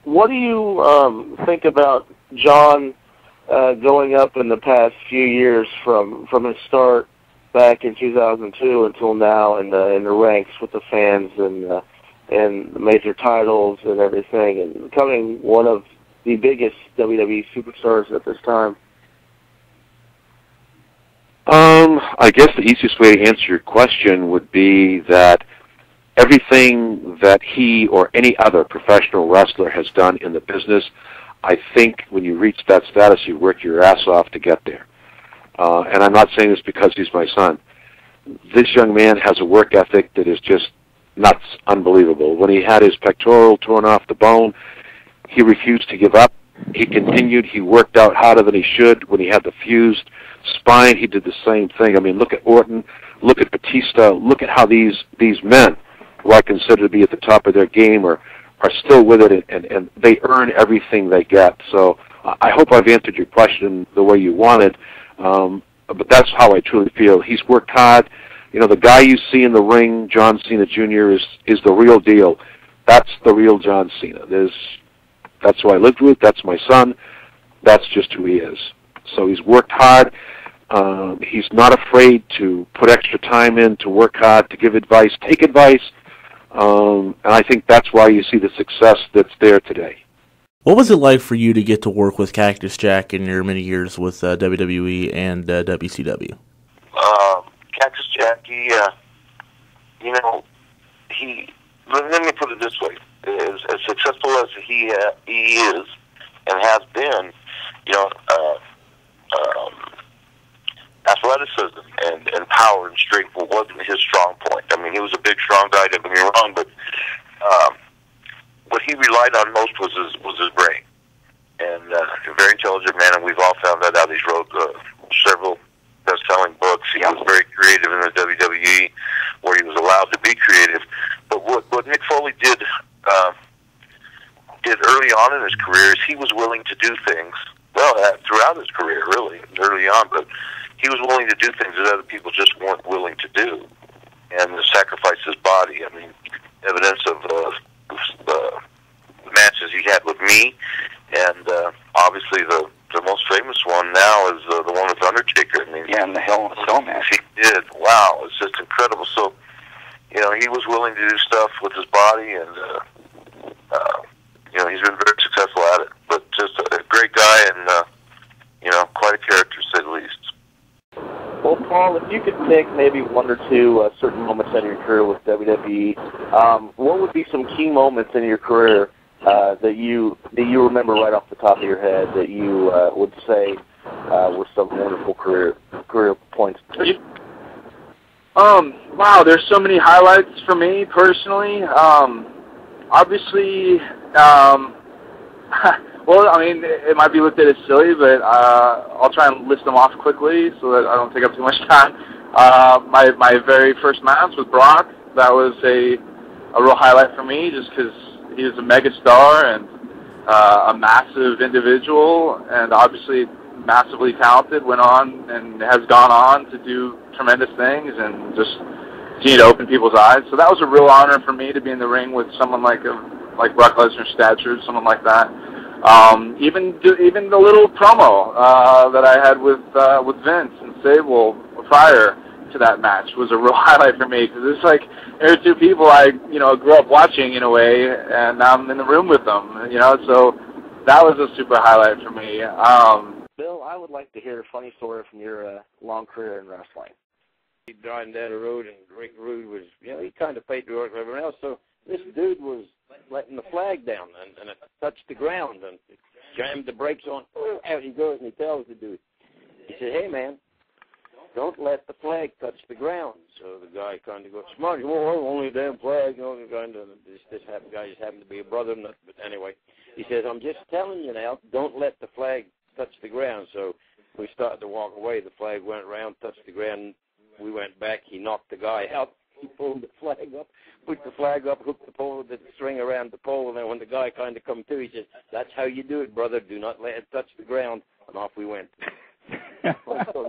What do you think about John going up in the past few years from his start back in 2002 until now in the ranks with the fans and the major titles and everything, and becoming one of the biggest WWE superstars at this time? I guess the easiest way to answer your question would be that everything that he or any other professional wrestler has done in the business, I think when you reach that status, you work your ass off to get there. And I'm not saying this because he's my son. This young man has a work ethic that is just nuts, unbelievable. When he had his pectoral torn off the bone, he refused to give up. He continued. He worked out harder than he should. When he had the fused spine, he did the same thing. I mean, look at Orton, look at Batista, look at how these men, who I consider to be at the top of their game, are still with it, and they earn everything they get. So I hope I've answered your question the way you wanted, but that's how I truly feel. He's worked hard. You know, the guy you see in the ring, John Cena Jr., is the real deal. That's the real John Cena. That's who I lived with. That's my son. That's just who he is. So he's worked hard. He's not afraid to put extra time in, to work hard, to give advice, take advice. And I think that's why you see the success that's there today. What was it like for you to get to work with Cactus Jack in your many years with WWE and WCW? Cactus Jack, let me put it this way. As successful as he is and has been, athleticism and power and strength wasn't his strong point. I mean, he was a big, strong guy, don't get me wrong, but what he relied on most was his brain. And a very intelligent man, and we've all found that out. He's wrote several best-selling books. He was very creative in the WWE, where he was allowed to be creative. But what Mick Foley did early on in his career is he was willing to do things, throughout his career, really, early on, but he was willing to do things that other people just weren't willing to do, and to sacrifice his body. I mean, evidence of the matches he had with me, and obviously the most famous one now is the one with Undertaker. I mean, and the Hell in a Cell match. He did. Wow, it's just incredible. So, he was willing to do stuff with his body, and he's been very successful at it. But just a great guy, and quite a character, to say the least. Well, Paul, if you could pick maybe one or two certain moments in your career with WWE, what would be some key moments in your career that you remember right off the top of your head that you would say were some wonderful career points? Wow, there's so many highlights for me personally. Obviously, well, I mean, it might be looked at as silly, but I'll try and list them off quickly so that I don't take up too much time. My very first match with Brock, that was a real highlight for me, just because he was a mega star and a massive individual, and obviously massively talented, went on and has gone on to do tremendous things and just continue to open people's eyes. So that was a real honor for me to be in the ring with someone like Brock Lesnar's stature, someone like that. Even the little promo that I had with Vince and Sable prior to that match was a real highlight for me, because it's like there are two people I grew up watching in a way, and now I'm in the room with them. So that was a super highlight for me. Bill, I would like to hear a funny story from your long career in wrestling. He driving down the road, and Rick Rude was, he kind of paid to work with everyone else, so this dude was letting the flag down, and it touched the ground, and jammed the brakes on. Out he goes, and he tells the dude, he said, "Hey, man, don't let the flag touch the ground." So the guy kind of goes, "Smart, only a damn flag." This guy just happened to be a brother, but anyway, he says, "I'm just telling you now, don't let the flag touch the ground." So we started to walk away. The flag went around, touched the ground. We went back. He knocked the guy out. He pulled the flag up, put the flag up, hooked the string around the pole, and then when the guy kind of come to, he said, "That's how you do it, brother. Do not let it touch the ground." And off we went. So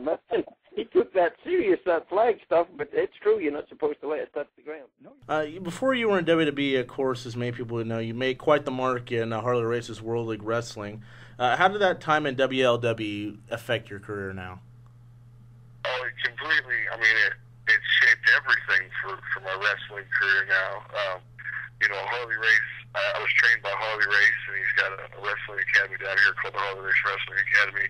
he took that serious, that flag stuff, but it's true. You're not supposed to let it touch the ground. Before you were in WWE, of course, as many people would know, you made quite the mark in Harley Race's World League Wrestling. How did that time in WLW affect your career now? Oh, it completely. I mean, it shaped everything for my wrestling career now. Harley Race. I was trained by Harley Race, and he's got a wrestling academy down here called the Harley Race Wrestling Academy.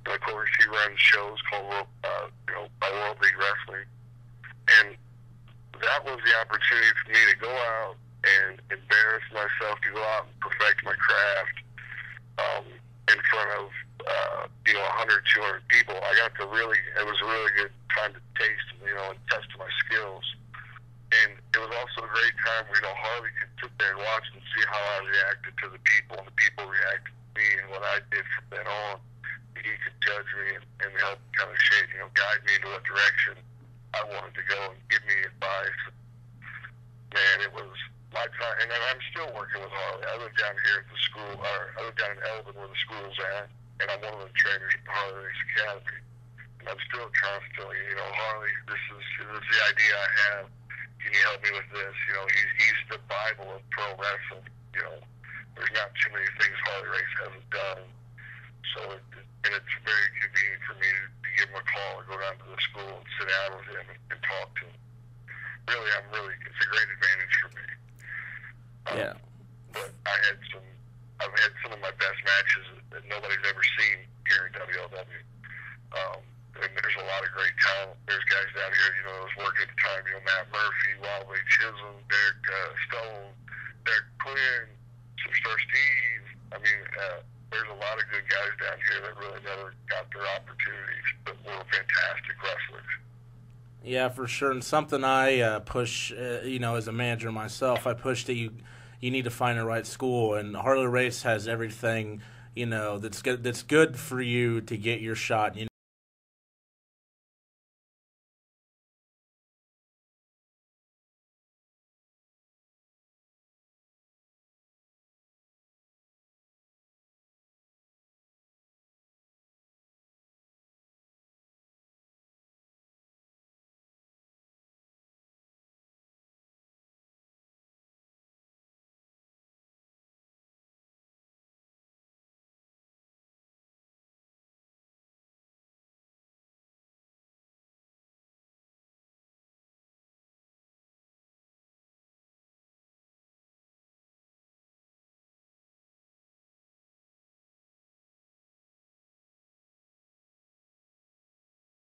And of course, he runs shows called World League Wrestling, and that was the opportunity for me to go out and embarrass myself, to go out and perfect my craft in front of 100, 200 people. I got to it was a really good time to taste, and test my skills. And it was also a great time where, Harley could sit there and watch and see how I reacted to the people, and the people reacted to me, and what I did from then on. He could judge me and help kind of shape, guide me into what direction I wanted to go and give me advice. Man, it was my time, and then I'm still working with Harley. I live down here at the school, I live down in Elvin where the school's at, and I'm one of the trainers at the Harley Race Academy. And I'm still constantly, Harley, this is the idea I have. Can you help me with this? He's the Bible of pro wrestling. There's not too many things Harley Race hasn't done. So it's very convenient for me to give him a call or go down to the school and sit down with him and talk to him. Really, it's a great advantage for me. Yeah. But I've had some of my best matches that nobody's ever seen here in WLW. And there's a lot of great talent. There's guys down here, that was working at the time, Matt Murphy, Wildway Chisholm, Derek Stone, Derek Quinn, Superstar Steve. I mean, there's a lot of good guys down here that really never got their opportunities, but were fantastic wrestlers. Yeah, for sure. And something I push, as a manager myself, I push that you need to find the right school, and Harley Race has everything, that's good for you to get your shot.